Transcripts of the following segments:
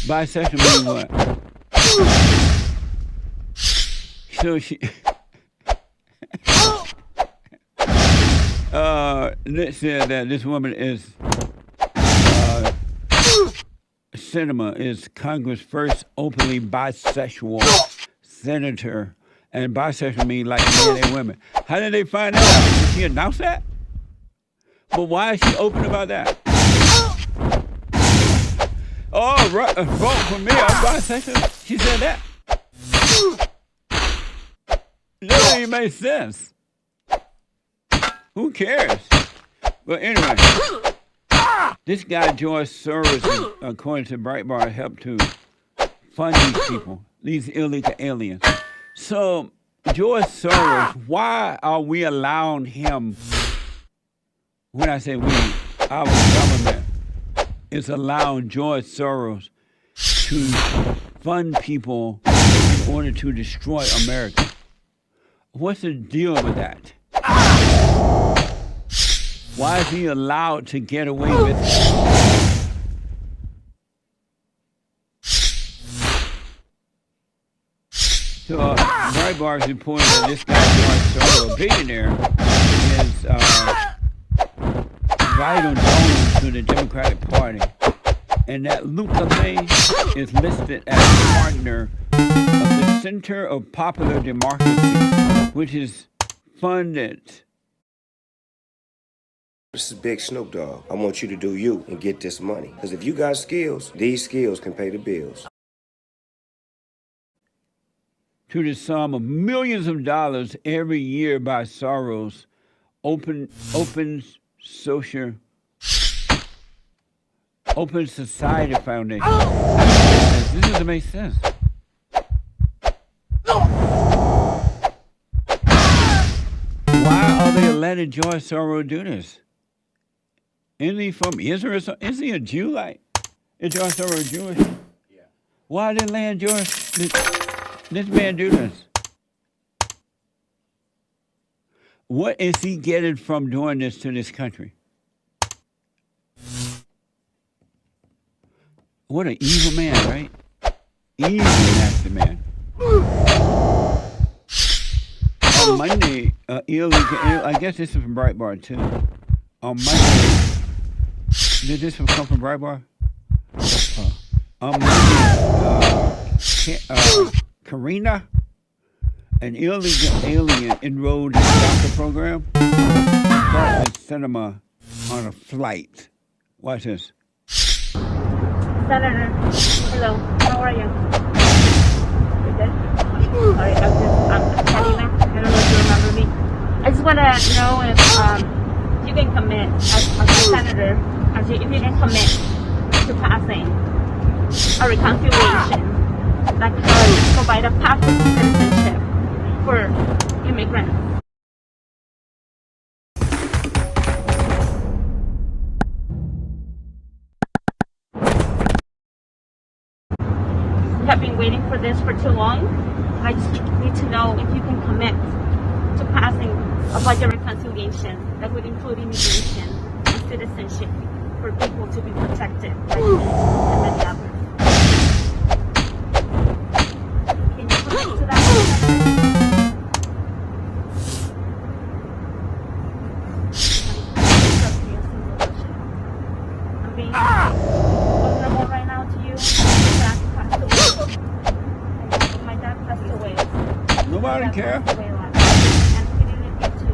Bisexual means what? So she, Nick said that this woman is, Sinema is Congress' first openly bisexual senator. And bisexual means like men and women. How did they find that out? Did she announce that? But why is she open about that? Oh, right, vote for me, I'm bisexual. She said that. That doesn't even make sense. Who cares? But anyway, this guy, George Soros, according to Breitbart, helped to fund these people, these illegal aliens. So, George Soros, why are we allowing him, when I say we, our government is allowing George Soros to fund people in order to destroy America? What's the deal with that? Why is he allowed to get away with it? So, Breitbart's reporting that this guy, George Soros, a billionaire, is vital donor to the Democratic Party. And that Luca May is listed as a partner of the Center of Popular Democracy, which is funded. This is Big Snoop Dogg. I want you to do you and get this money. Because if you got skills, these skills can pay the bills. To the sum of millions of dollars every year by Soros, Open Society Foundation. This doesn't make sense. Why are they letting George Soros do this? Isn't he from Israel? Is he a Jew? Like, is George Soros Jewish? Yeah. Why did this man do this? What is he getting from doing this to this country? What an evil man, right? Evil, nasty man. On Monday, I guess this is from Breitbart too. On Monday, did this come from Breitbart? On Monday, Karina, an illegal alien, enrolled in the doctor program, started cinema on a flight. Watch this. Senator, hello, how are you? You good? Sorry, I'm Karina. I don't know if you remember me. I just want to know if you can commit as a senator, if you can commit to passing a reconciliation that could provide a path to citizenship for immigrants. Have been waiting for this for too long. I just need to know if you can commit to passing a budget reconciliation that would include immigration and citizenship for people to be protected by me and many others. Can you commit to that? I'm being vulnerable right now to you. My dad passed away. Nobody cares. And he didn't get to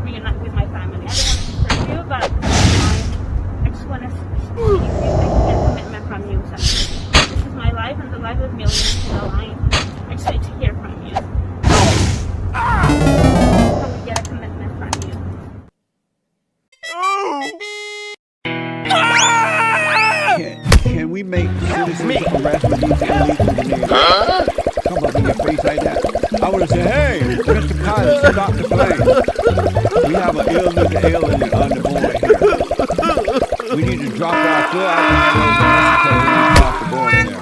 reunite with my family. I don't want to disturb you, but at the same time, I just want to see if I can get a commitment from you. So this is my life and the life of millions in the line. I just need to hear from you. Can we get a commitment from you? Can we make citizenship harassment easy illegal? Come up in your face like that. I would have said, hey, Mr. Pilot, stop the plane. We have an illegal alien on the board here. We need to drop our foot out the border there.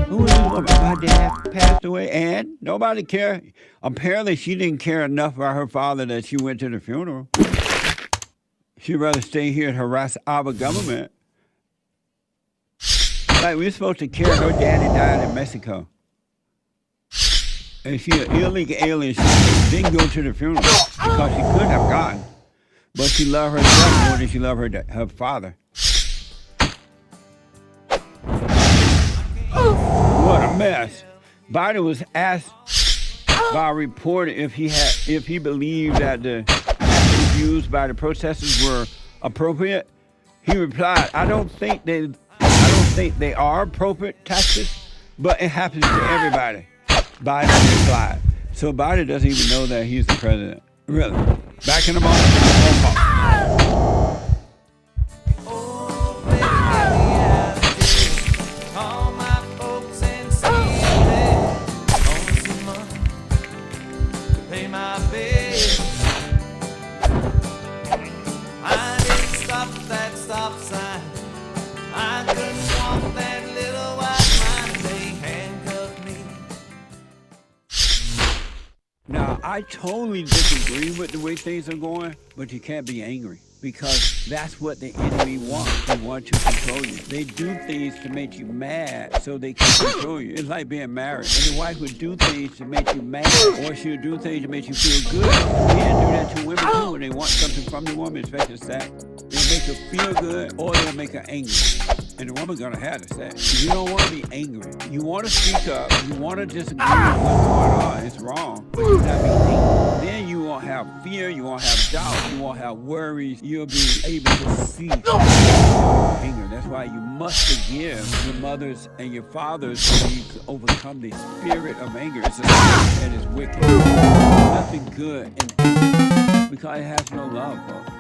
Who is this woman? My dad passed away and nobody cared. Apparently she didn't care enough about her father that she went to the funeral. She'd rather stay here and harass our government. Like we're supposed to care. Her daddy died in Mexico, and she an illegal alien. She didn't go to the funeral because she could have gone, but she loved her son more than she loved her father. What a mess! Biden was asked by a reporter if he believed that the actions used by the protesters were appropriate. He replied, I don't think they are appropriate tactics, but it happens to everybody. Biden replied. So Biden doesn't even know that he's the president. Really. Back in a moment. Now, I totally disagree with the way things are going, but you can't be angry because that's what the enemy wants. They want to control you. They do things to make you mad so they can control you. It's like being married. And the wife would do things to make you mad, or she would do things to make you feel good. Men do that to women too when they want something from the woman, especially sex. They'll make her feel good or they'll make her angry. And the woman's gonna have the sex. You don't want to be angry. You want to speak up. You want to disagree with what's going on. It's wrong. But you not be angry. Then you won't have fear. You won't have doubt. You won't have worries. You'll be able to see anger. That's why you must forgive your mothers and your fathers so you can overcome the spirit of anger. It's a spirit that is wicked. Nothing good in anger because it has no love, folks.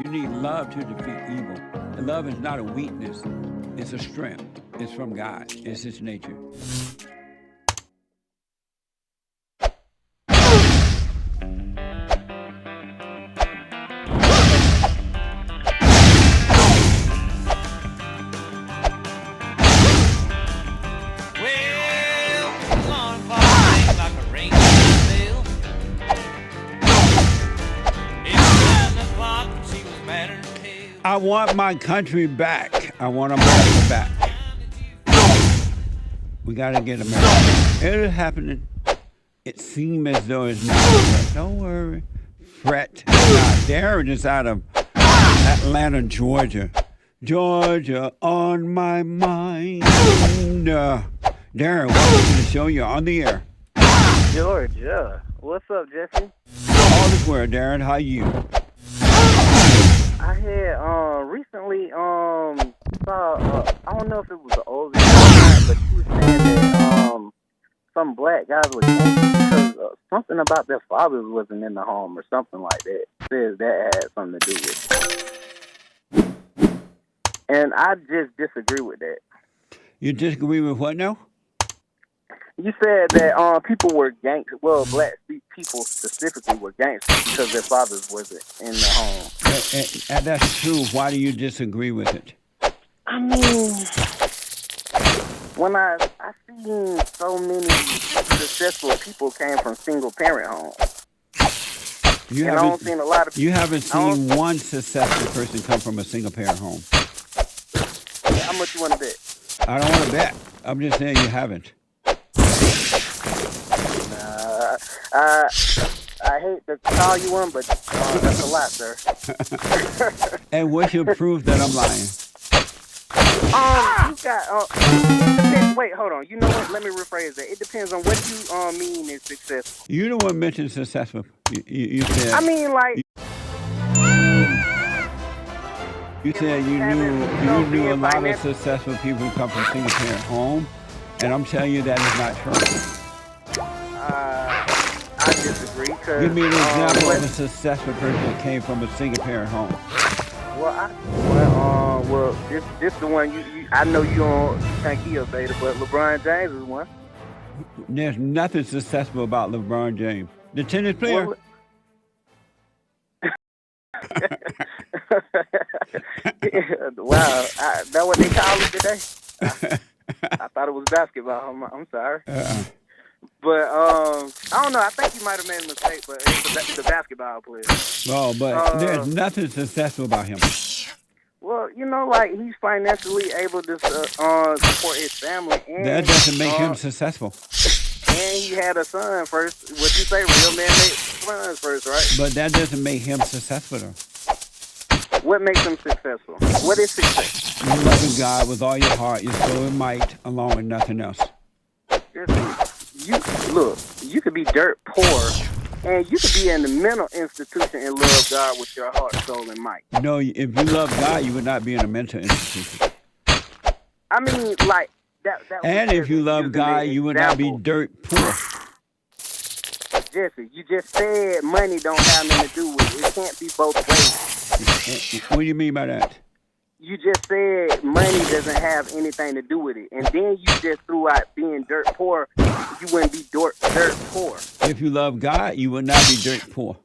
You need love to defeat evil. And love is not a weakness. It's a strength. It's from God. It's His nature. I want my country back. I want America back. We got to get America back. It is happening. It seems as though it's not. But don't worry. Fret not. Darren is out of Atlanta, Georgia. Georgia on my mind. Darren, welcome to the show. You're on the air. Georgia. What's up, Jesse? All is well, Darren. How you? I had recently saw I don't know if it was an old video or not, but she was saying that some black guys were gangsters because something about their fathers wasn't in the home or something like that. Says that had something to do with it. And I just disagree with that. You disagree with what now? You said that people were gangsters. Well, black people specifically were gangsters because their fathers wasn't in the home. And that's true. Why do you disagree with it? I mean, when I seen so many successful people came from single parent homes. You haven't seen one successful person come from a single parent home. How much you want to bet? I don't want to bet. I'm just saying you haven't. I hate to call you one, but that's a lot, sir. And what's your proof that I'm lying? You got. It depends. Wait, hold on. You know what? Let me rephrase that. It depends on what you mean is successful. You the one mentioned successful. You said. I mean, like. You said you knew a lot of successful people who come from single parent home, and I'm telling you that is not true. I disagree. Give me an example of a successful person that came from a single parent home. Well, this the one you I know you don't think he a beta, but LeBron James is one. There's nothing successful about LeBron James, the tennis player. Well, wow, that's what they call it today. I thought it was basketball. I'm sorry. But I don't know. I think he might have made a mistake, but it's the basketball player. Oh, but there's nothing successful about him. Well, you know, like he's financially able to support his family, and That doesn't make him successful. And he had a son first. What you say? Real men make sons first, right? But that doesn't make him successful, though. What makes him successful? What is success? You loving God with all your heart, your soul, and might, along with nothing else. You could be dirt poor, and you could be in the mental institution and love God with your heart, soul, and might. No, if you love God, you would not be in a mental institution. I mean, like that. And if you love God, you would not be dirt poor. Jesse, you just said money don't have nothing to do with it. It can't be both ways. What do you mean by that? You just said money doesn't have anything to do with it. And then you just threw out being dirt poor. You wouldn't be dirt poor. If you love God, you would not be dirt poor.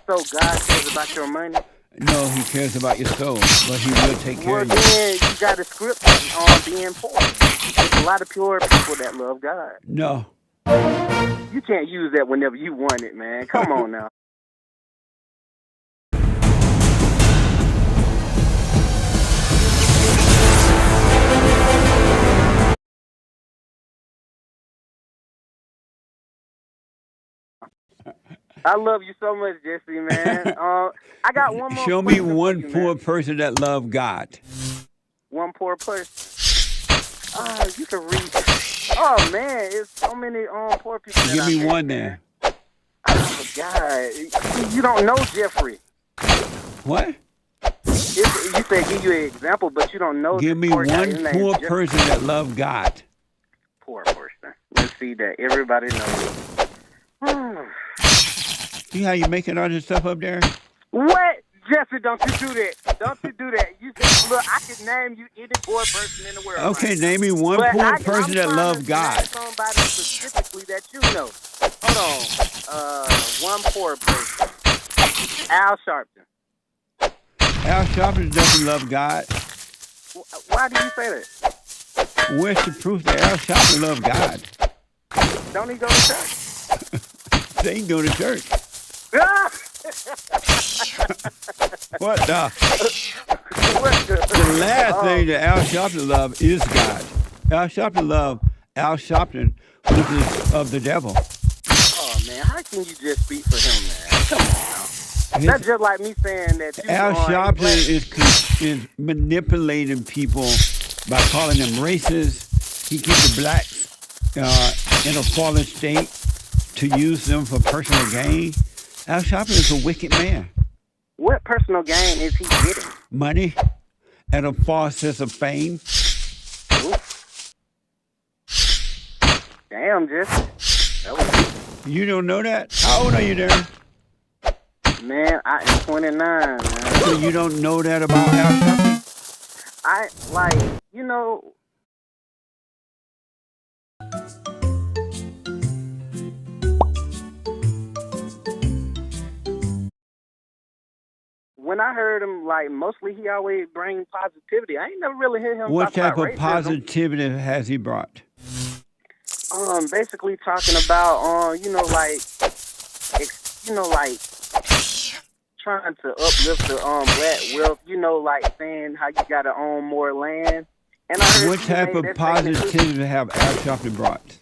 So God cares about your money? No, he cares about your soul, but he will take care of you. Well, then you got a script on being poor. There's a lot of pure people that love God. No. You can't use that whenever you want it, man. Come on now. I love you so much, Jesse, man. I got one more. Show me question one for you, poor man. person that loved God. One poor person. You can read. Oh man, it's so many poor people. Give me one there. Oh God, you don't know Jeffrey. What? You said give you an example, but you don't know. Give me poor guy. one His name's poor Jeffrey. person that loved God. Poor person. Let's see that everybody knows. See how you making all this stuff up there? What? Jesse, don't you do that. Don't you do that. You just, look, I could name you any poor person in the world. Okay, right name me one But poor person that loved God. Name somebody specifically that you know. Hold on. One poor person. Al Sharpton. Al Sharpton doesn't love God. Why do you say that? Where's the proof that Al Sharpton loved God? Don't he go to church? They ain't go to church. Ah! What the? What The last thing that Al Sharpton loved is God. Al Sharpton loved Al Sharpton, which is of the devil. Oh, man, how can you just speak for him, man? Come on now. That's just like me saying that you Al Sharpton is manipulating people by calling them racist. He keeps the blacks in a fallen state to use them for personal gain. Al Sharpton is a wicked man. What personal gain is he getting? Money and a false sense of fame. Ooh. Damn, Jesse. That was You don't know that? How old are you, Darren? Man, I am 29, man. So you don't know that about Al Sharpton? When I heard him, mostly he always bring positivity. I ain't never really heard him What talk type of about racism. positivity has he brought? Basically talking about, trying to uplift the black wealth. Saying how you gotta own more land. And I heard What he type made of that statement too. positivity have Al Sharpton brought?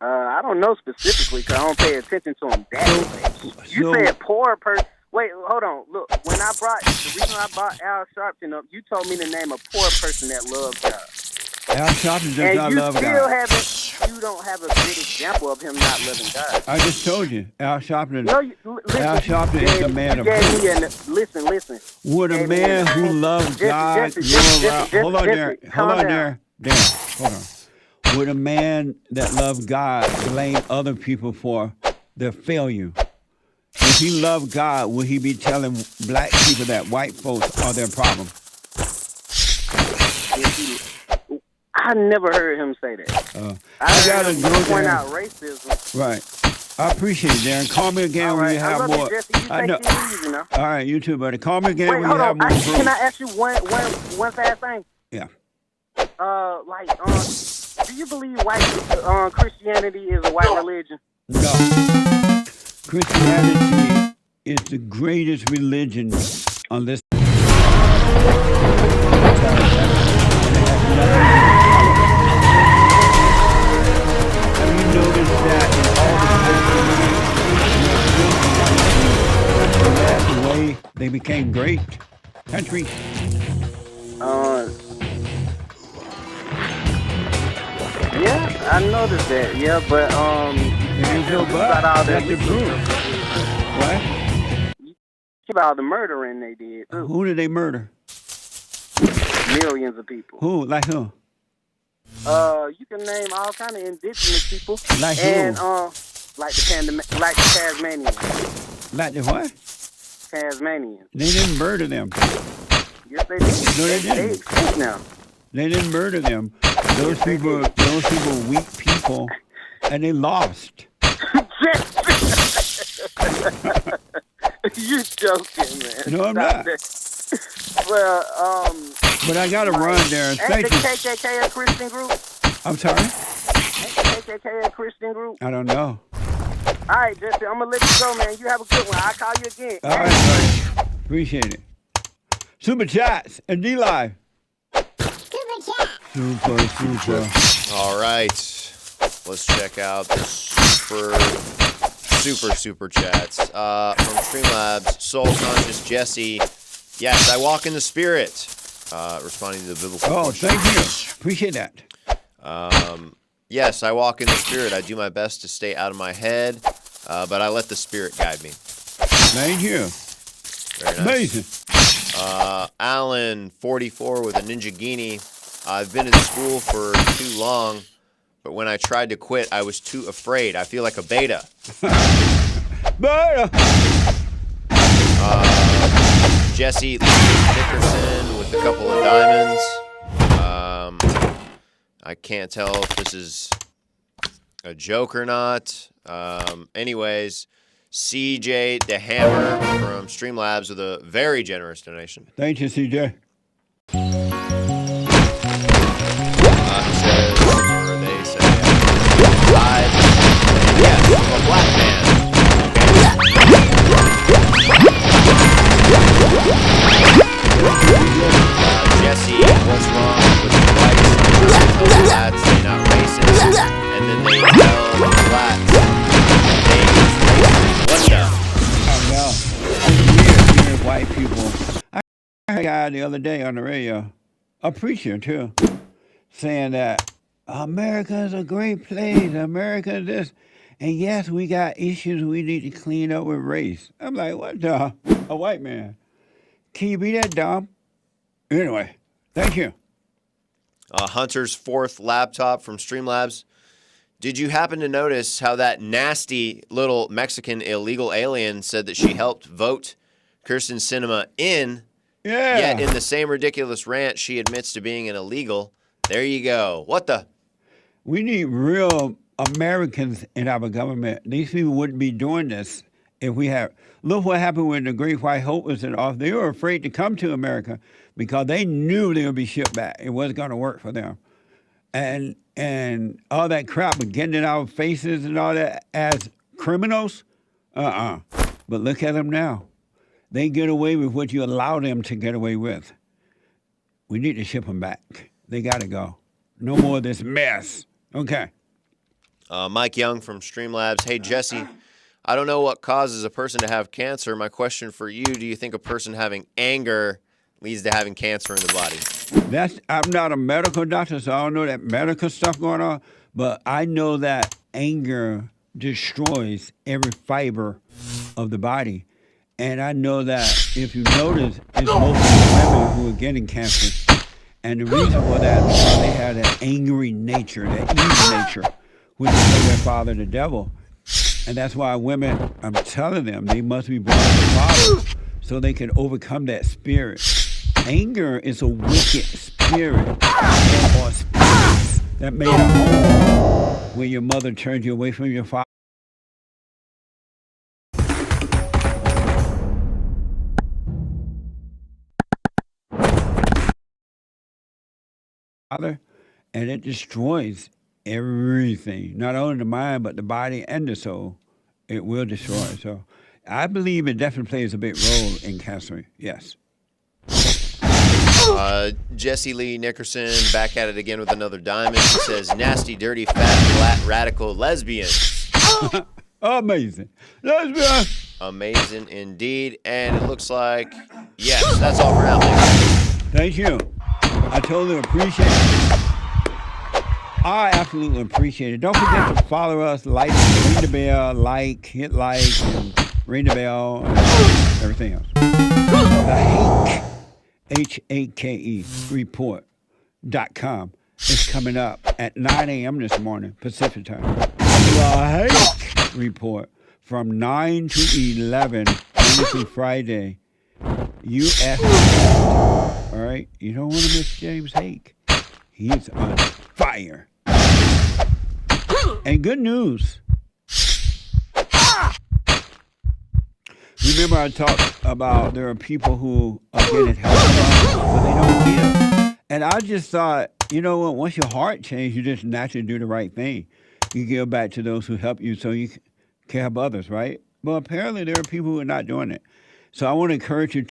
I don't know specifically because I don't pay attention to him that much. You so- said poor person. Wait, hold on. Look, the reason I brought Al Sharpton up, you told me to name a poor person that loves God. Al Sharpton does And not you love still God. you don't have a good example of him not loving God. I just told you, Al Sharpton. No, listen. Al Sharpton is a man of faith. Listen. Would a man who loves God hold on there, Darren, hold on. Would a man that loves God blame other people for their failure? If he loved God, would he be telling black people that white folks are their problem? I never heard him say that. I gotta heard go him point there. out racism. Right. I appreciate it, Darren. Call me again All when right, you I have love more. you, Jesse. You I know. take it easy now. All right, you too, buddy. Call me again Wait, when hold you have on. more. Can I ask you one fast thing? Yeah. do you believe white Christianity is a white religion? No. Christianity is the greatest religion on this. Have you noticed that in all the way they became great country? Yeah, I noticed that. Yeah, but There's no but. That's the proof. What? About the murdering they did too. Who did they murder? Millions of people. Who? Like who? You can name all kind of indigenous people. Like who? And like the Tasmanians. Like the what? Tasmanians. They didn't murder them. Yes, they did. No, they didn't. They extinct now. They didn't murder them. Those people were weak people, and they lost. You joking, man? No, I'm not. Well, but I got to run there. Ain't Thank the you. KKK a Christian group? I'm sorry? Ain't the KKK a Christian group? I don't know. All right, Jesse, I'm going to let you go, man. You have a good one. I'll call you again. All right, buddy. Appreciate it. Super chats and D-Live. Super. All right. Let's check out the super chats. From Streamlabs, Soul Conscious Jesse. Yes, I walk in the Spirit. Responding to the biblical question. Thank you. Appreciate that. Yes, I walk in the Spirit. I do my best to stay out of my head, but I let the Spirit guide me. Thank you. Very nice. Amazing. Alan, 44 with a Ninja Genie. I've been in school for too long, but when I tried to quit, I was too afraid. I feel like a beta. Beta. Jesse Dickerson with a couple of diamonds. I can't tell if this is a joke or not. Anyways, CJ DeHammer from Streamlabs with a very generous donation. Thank you, CJ. They say, live. Yes, a black man. Jesse, what's wrong with the whites? Tell the blacks they're not racist, and then they tell the blacks they is racist. What the? Oh, no. It's weird, white people. I heard a guy the other day on the radio, a preacher too, saying that America is a great place, America is this, and yes, we got issues we need to clean up with race. I'm like, what the? A white man. Can you be that dumb? Anyway, thank you. Hunter's fourth laptop from Streamlabs. Did you happen to notice how that nasty little Mexican illegal alien said that she helped vote Kirsten Sinema in? Yeah. Yet in the same ridiculous rant, she admits to being an illegal. There you go. What the? We need real Americans in our government. These people wouldn't be doing this if we have. Look what happened when the Great White Hope was in office. They were afraid to come to America because they knew they would be shipped back. It wasn't going to work for them. And all that crap with getting in our faces and all that as criminals, But look at them now. They get away with what you allow them to get away with. We need to ship them back. They got to go. No more of this mess. Okay. Mike Young from Streamlabs. Hey, Jesse, I don't know what causes a person to have cancer. My question for you, do you think a person having anger leads to having cancer in the body? I'm not a medical doctor, so I don't know that medical stuff going on, but I know that anger destroys every fiber of the body. And I know that if you notice, it's mostly women who are getting cancer. And the reason for that is because they have that angry nature, that evil nature, which is their father, the devil. And that's why women, I'm telling them, they must be born of the Father so they can overcome that spirit. Anger is a wicked spirit or spirits that made a home when your mother turned you away from your father. and it destroys everything, not only the mind, but the body and the soul. It will destroy. So I believe it definitely plays a big role in cancer. Yes. Jesse Lee Nickerson back at it again with another diamond. He says, nasty, dirty, fat, black, radical lesbians. Amazing. Lesbian. Amazing indeed. And it looks like, yes, that's all for now. Thank you. I totally appreciate it. I absolutely appreciate it. Don't forget to follow us, like, ring the bell, hit like, and ring the bell, and everything else. The Hake, H-A-K-E, report.com is coming up at 9 a.m. this morning, Pacific time. The Hake report from 9 to 11, Monday through Friday, U.S. All right? You don't want to miss James Hake. He's on fire. And good news. Remember I talked about there are people who are getting help, but they don't give. And I just thought, you know what, once your heart changes, you just naturally do the right thing. You give back to those who help you so you can help others, right? But apparently there are people who are not doing it. So I want to encourage you